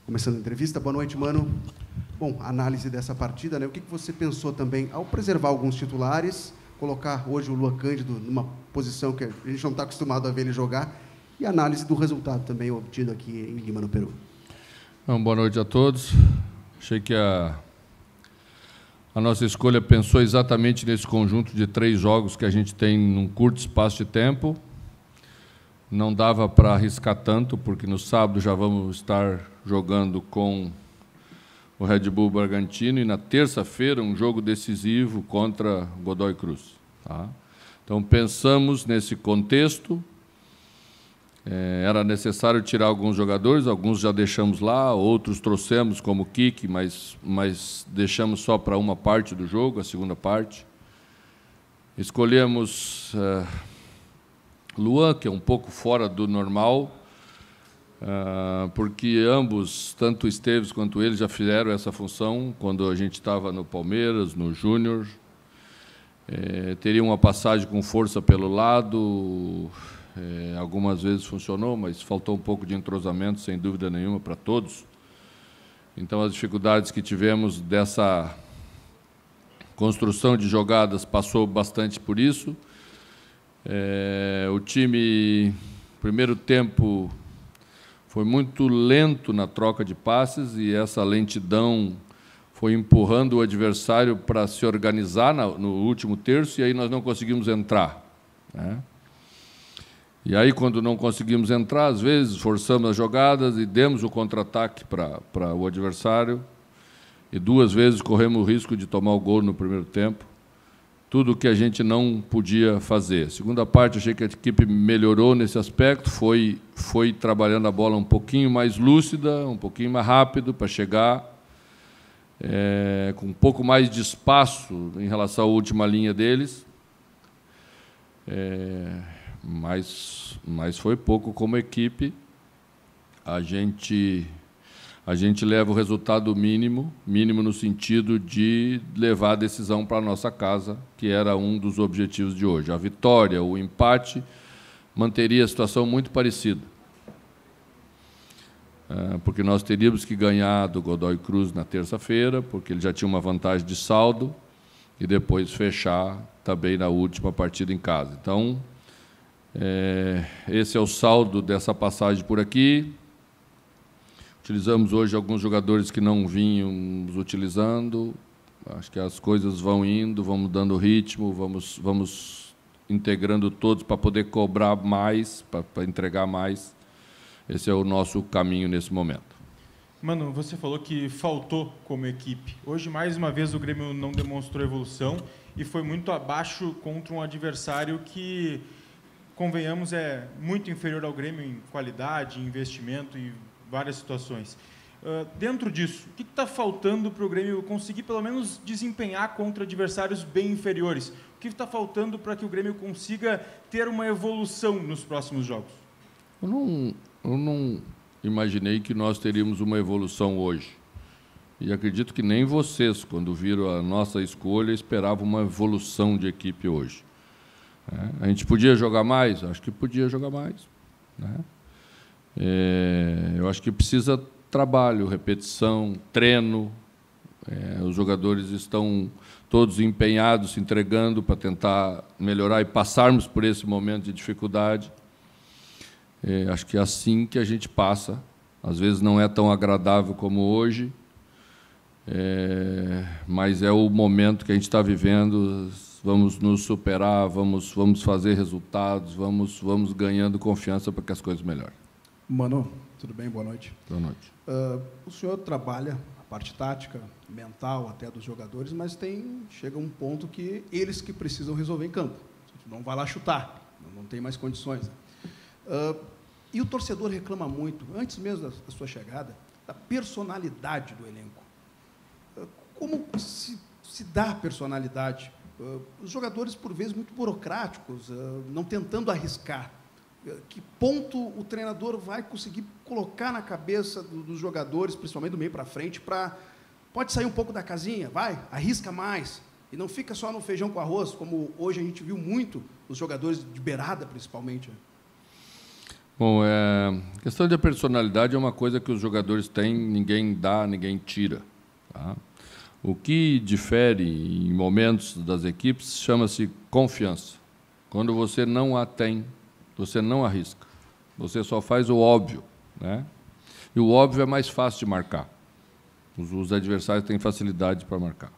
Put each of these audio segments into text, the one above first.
Começando a entrevista. Boa noite, Mano. Bom, análise dessa partida, né? O que você pensou também ao preservar alguns titulares, colocar hoje o Luan Cândido numa posição que a gente não está acostumado a ver ele jogar, e análise do resultado também obtido aqui em Lima, no Peru? Então, boa noite a todos. Achei que a nossa escolha pensou exatamente nesse conjunto de 3 jogos que a gente tem num curto espaço de tempo. Não dava para arriscar tanto, porque no sábado já vamos estar jogando com o Red Bull Bragantino e na terça-feira um jogo decisivo contra Godoy Cruz. Tá? Então, pensamos nesse contexto. Era necessário tirar alguns jogadores, alguns já deixamos lá, outros trouxemos como o Kiki, mas deixamos só para uma parte do jogo, a segunda parte. Escolhemos Luan, que é um pouco fora do normal, porque ambos, tanto o Esteves quanto ele, já fizeram essa função quando a gente estava no Palmeiras, no Júnior. Teria uma passagem com força pelo lado. Algumas vezes funcionou, mas faltou um pouco de entrosamento, sem dúvida nenhuma, para todos. Então, as dificuldades que tivemos dessa construção de jogadas passou bastante por isso. O time, primeiro tempo, foi muito lento na troca de passes e essa lentidão foi empurrando o adversário para se organizar no último terço, e aí nós não conseguimos entrar, né? E aí, quando não conseguimos entrar, às vezes, forçamos as jogadas e demos o contra-ataque para o adversário. E 2 vezes corremos o risco de tomar o gol no primeiro tempo. Tudo o que a gente não podia fazer. Segunda parte, achei que a equipe melhorou nesse aspecto, foi trabalhando a bola um pouquinho mais lúcida, um pouquinho mais rápido para chegar, com um pouco mais de espaço em relação à última linha deles. Mas foi pouco como equipe. A gente leva o resultado mínimo no sentido de levar a decisão para a nossa casa, que era um dos objetivos de hoje. A vitória, o empate, manteria a situação muito parecida, porque nós teríamos que ganhar do Godoy Cruz na terça-feira, porque ele já tinha uma vantagem de saldo, e depois fechar também na última partida em casa. Então, esse é o saldo dessa passagem por aqui. Utilizamos hoje alguns jogadores que não vínhamos utilizando. Acho que as coisas vão indo, vamos dando ritmo, vamos integrando todos para poder cobrar mais, para entregar mais. Esse é o nosso caminho nesse momento. Mano, você falou que faltou como equipe. Hoje, mais uma vez, o Grêmio não demonstrou evolução e foi muito abaixo contra um adversário que, convenhamos, é muito inferior ao Grêmio em qualidade, em investimento e várias situações. Dentro disso, o que está faltando para o Grêmio conseguir, pelo menos, desempenhar contra adversários bem inferiores? O que está faltando para que o Grêmio consiga ter uma evolução nos próximos jogos? Eu não imaginei que nós teríamos uma evolução hoje. E acredito que nem vocês, quando viram a nossa escolha, esperavam uma evolução de equipe hoje. A gente podia jogar mais? Acho que podia jogar mais, né? Eu acho que precisa trabalho, repetição, treino. Os jogadores estão todos empenhados, se entregando para tentar melhorar e passarmos por esse momento de dificuldade. Acho que é assim que a gente passa. Às vezes não é tão agradável como hoje, mas é o momento que a gente está vivendo. Vamos nos superar, vamos fazer resultados, vamos ganhando confiança para que as coisas melhorem. Mano, tudo bem? Boa noite. Boa noite. O senhor trabalha a parte tática, mental até dos jogadores, mas chega um ponto que eles que precisam resolver em campo. Não vai lá chutar, não tem mais condições. E o torcedor reclama muito, antes mesmo da sua chegada, da personalidade do elenco. Como se dá a personalidade? Os jogadores, por vezes, muito burocráticos, não tentando arriscar. Que ponto o treinador vai conseguir colocar na cabeça dos jogadores, principalmente do meio para frente, pode sair um pouco da casinha, vai, arrisca mais, e não fica só no feijão com arroz, como hoje a gente viu muito os jogadores de beirada, principalmente. Bom, questão de personalidade é uma coisa que os jogadores têm, ninguém dá, ninguém tira. Tá? O que difere em momentos das equipes chama-se confiança. Quando você não a tem, você não arrisca. Você só faz o óbvio, né? E o óbvio é mais fácil de marcar. Os adversários têm facilidade para marcar.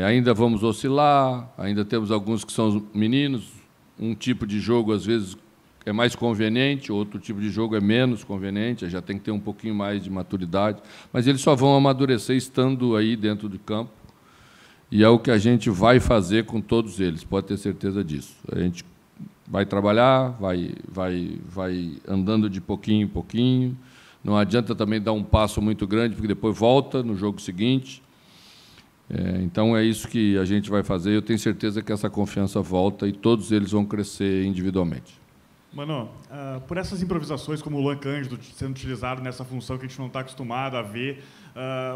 Ainda vamos oscilar, ainda temos alguns que são meninos. Um tipo de jogo, às vezes, é mais conveniente, outro tipo de jogo é menos conveniente, já tem que ter um pouquinho mais de maturidade, mas eles só vão amadurecer estando aí dentro do campo, e é o que a gente vai fazer com todos eles, pode ter certeza disso. A gente vai trabalhar, vai andando de pouquinho em pouquinho, não adianta também dar um passo muito grande, porque depois volta no jogo seguinte. Então, é isso que a gente vai fazer, eu tenho certeza que essa confiança volta e todos eles vão crescer individualmente. Mano, por essas improvisações, como o Luan Cândido sendo utilizado nessa função que a gente não está acostumado a ver,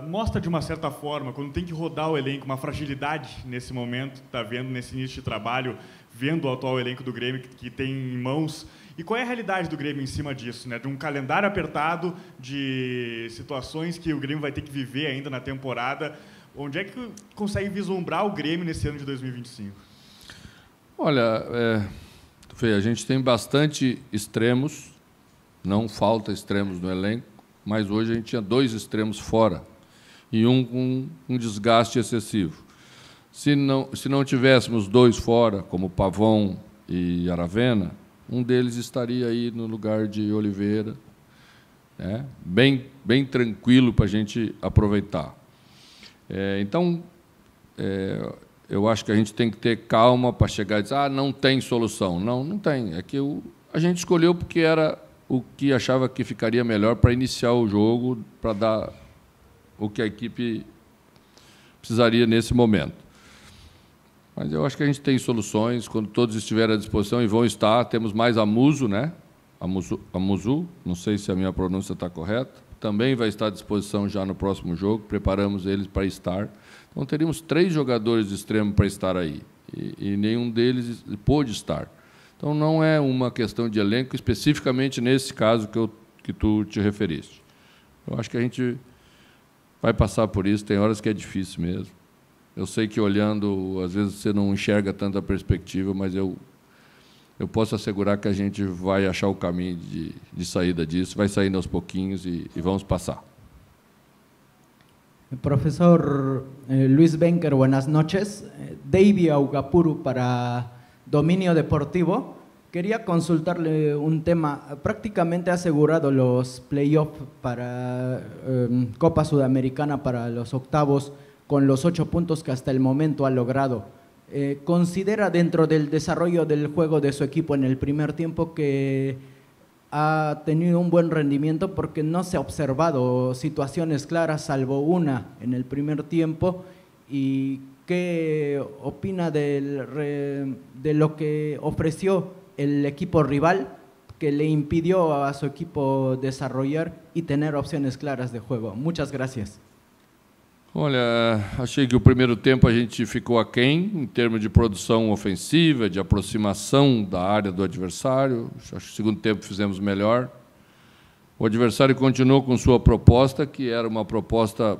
mostra de uma certa forma, quando tem que rodar o elenco, uma fragilidade nesse momento, está vendo nesse início de trabalho, vendo o atual elenco do Grêmio que tem em mãos. E qual é a realidade do Grêmio em cima disso, né? De um calendário apertado, de situações que o Grêmio vai ter que viver ainda na temporada. Onde é que consegue vislumbrar o Grêmio nesse ano de 2025? Olha, Fê, a gente tem bastante extremos, não falta extremos no elenco, mas hoje a gente tinha 2 extremos fora e um com um desgaste excessivo. Se não tivéssemos 2 fora, como Pavon e Aravena, um deles estaria aí no lugar de Oliveira, né? Bem tranquilo para a gente aproveitar. Então, eu acho que a gente tem que ter calma para chegar e dizer, não tem solução. Não tem. É que a gente escolheu porque era o que achava que ficaria melhor para iniciar o jogo, para dar o que a equipe precisaria nesse momento. Mas eu acho que a gente tem soluções, quando todos estiverem à disposição, e vão estar. Temos mais Amuso, né? Amuzu, não sei se a minha pronúncia está correta, também vai estar à disposição já no próximo jogo, preparamos eles para estar. Então, teríamos 3 jogadores de extremo para estar aí, e nenhum deles pôde estar. Então, não é uma questão de elenco, especificamente nesse caso que tu te referiste. Eu acho que a gente vai passar por isso, tem horas que é difícil mesmo. Eu sei que, olhando, às vezes você não enxerga tanta perspectiva, mas eu posso assegurar que a gente vai achar o caminho de saída disso, vai saindo aos pouquinhos e vamos passar. Profesor Luis Benker, buenas noches. Davy Augapuru para Dominio Deportivo. Quería consultarle un tema. Prácticamente ha asegurado los playoffs para Copa Sudamericana para los octavos con los 8 puntos que hasta el momento ha logrado. ¿Considera dentro del desarrollo del juego de su equipo en el primer tiempo que ha tenido un buen rendimiento porque no se ha observado situaciones claras salvo una en el primer tiempo? ¿Y qué opina de lo que ofreció el equipo rival que le impidió a su equipo desarrollar y tener opciones claras de juego? Muchas gracias. Olha, achei que o primeiro tempo a gente ficou aquém em termos de produção ofensiva, de aproximação da área do adversário. Acho que o segundo tempo fizemos melhor. O adversário continuou com sua proposta, que era uma proposta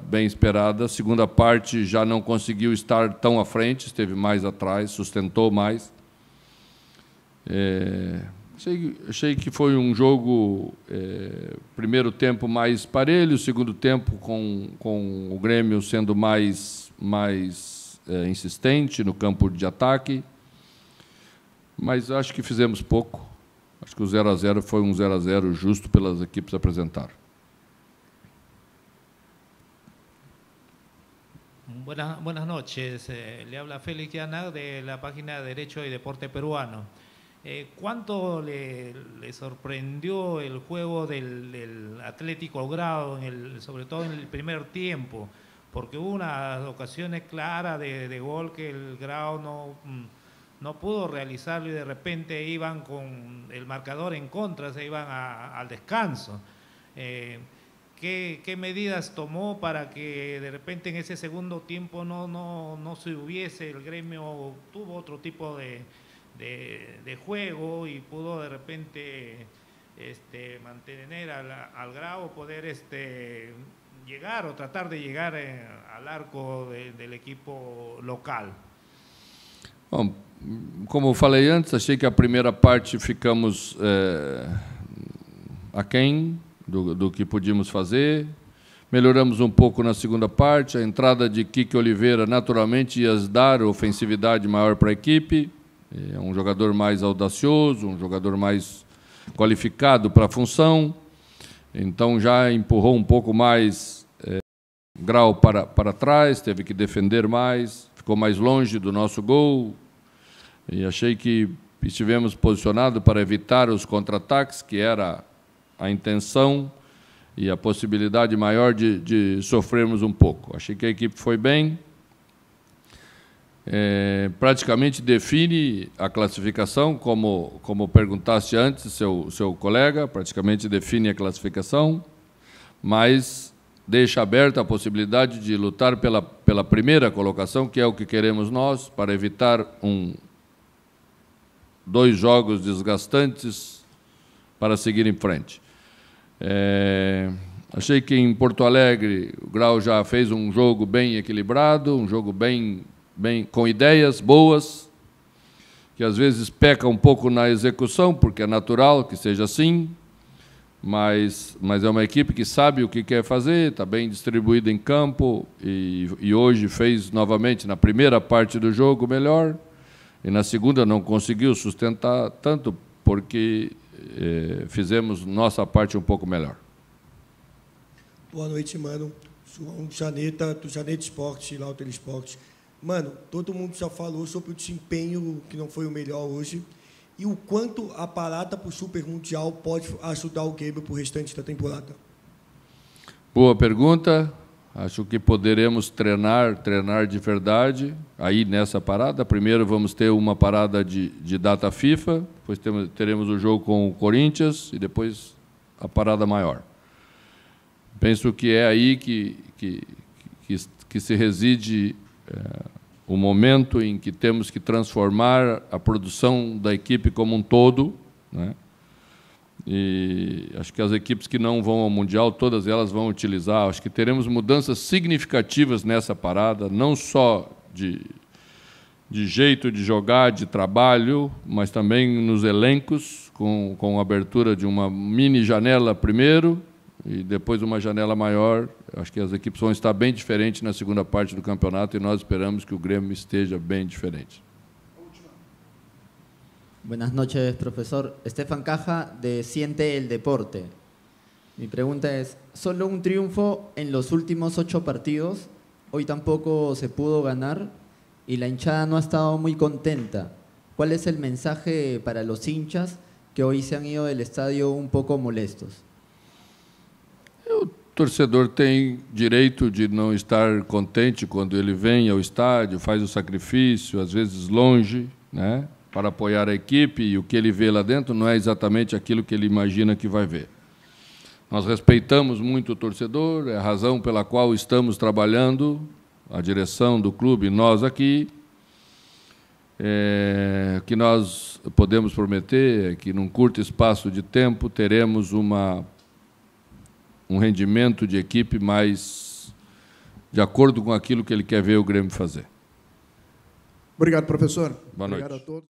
bem esperada. A segunda parte já não conseguiu estar tão à frente, esteve mais atrás, sustentou mais. Achei que foi um jogo, primeiro tempo mais parelho, segundo tempo com o Grêmio sendo mais insistente no campo de ataque, mas acho que fizemos pouco. Acho que o 0-0 foi um 0-0 justo pelas equipes apresentaram. Buenas noches, le habla Félix Yanag de la página Derecho y Deporte Peruano. ¿Cuánto le sorprendió el juego del Atlético Grau, sobre todo en el primer tiempo? Porque hubo unas ocasiones claras de gol que el Grau no pudo realizarlo y de repente iban con el marcador en contra, se iban al descanso. ¿Qué medidas tomó para que de repente en ese segundo tiempo no se hubiese, el Gremio tuvo otro tipo de de juego y pudo de repente mantener al Grau, poder llegar o tratar de llegar al arco del equipo local. Bom, como falei antes, achei que a primeira parte ficamos aquém do que podíamos fazer. Melhoramos um pouco na segunda parte. A entrada de Kike Oliveira naturalmente ia dar ofensividade maior para a equipe. É um jogador mais audacioso, um jogador mais qualificado para a função. Então já empurrou um pouco mais Grau para trás, teve que defender mais, ficou mais longe do nosso gol. E achei que estivemos posicionados para evitar os contra-ataques, que era a intenção e a possibilidade maior de sofrermos um pouco. Achei que a equipe foi bem. Praticamente define a classificação, como perguntaste antes, seu colega, praticamente define a classificação, mas deixa aberta a possibilidade de lutar pela primeira colocação, que é o que queremos nós, para evitar 2 jogos desgastantes para seguir em frente. Achei que em Porto Alegre o Grau já fez um jogo bem equilibrado, um jogo bem com ideias boas, que às vezes peca um pouco na execução, porque é natural que seja assim, mas é uma equipe que sabe o que quer fazer, está bem distribuída em campo, e hoje fez novamente, na primeira parte do jogo, melhor, e na segunda não conseguiu sustentar tanto, porque fizemos nossa parte um pouco melhor. Boa noite, mano. João Janeta, do Janeta Esporte, lá o Telesporte. Mano, todo mundo já falou sobre o desempenho que não foi o melhor hoje e o quanto a parada para o Super Mundial pode ajudar o Grêmio para o restante da temporada. Boa pergunta. Acho que poderemos treinar de verdade aí nessa parada. Primeiro vamos ter uma parada de data FIFA, depois teremos o jogo com o Corinthians e depois a parada maior. Penso que é aí que se reside o momento em que temos que transformar a produção da equipe como um todo, né? E acho que as equipes que não vão ao Mundial, todas elas vão utilizar. Acho que teremos mudanças significativas nessa parada, não só de jeito de jogar, de trabalho, mas também nos elencos, com a abertura de uma mini janela primeiro, e depois uma janela maior. Acho que as equipes vão estar bem diferentes na segunda parte do campeonato e nós esperamos que o Grêmio esteja bem diferente. Buenas noches, profesor. Estefan Caja, de Siente el Deporte. Mi pregunta es, solo un triunfo en los últimos 8 partidos, hoy tampoco se pudo ganar y la hinchada no ha estado muy contenta. ¿Cuál es el mensaje para los hinchas que hoy se han ido del estadio un poco molestos? O torcedor tem direito de não estar contente quando ele vem ao estádio, faz o sacrifício, às vezes longe, né, para apoiar a equipe, e o que ele vê lá dentro não é exatamente aquilo que ele imagina que vai ver. Nós respeitamos muito o torcedor, é a razão pela qual estamos trabalhando, a direção do clube, nós aqui. O que nós podemos prometer é que, num curto espaço de tempo, teremos um rendimento de equipe mais de acordo com aquilo que ele quer ver o Grêmio fazer. Obrigado, professor. Boa noite. Obrigado a todos.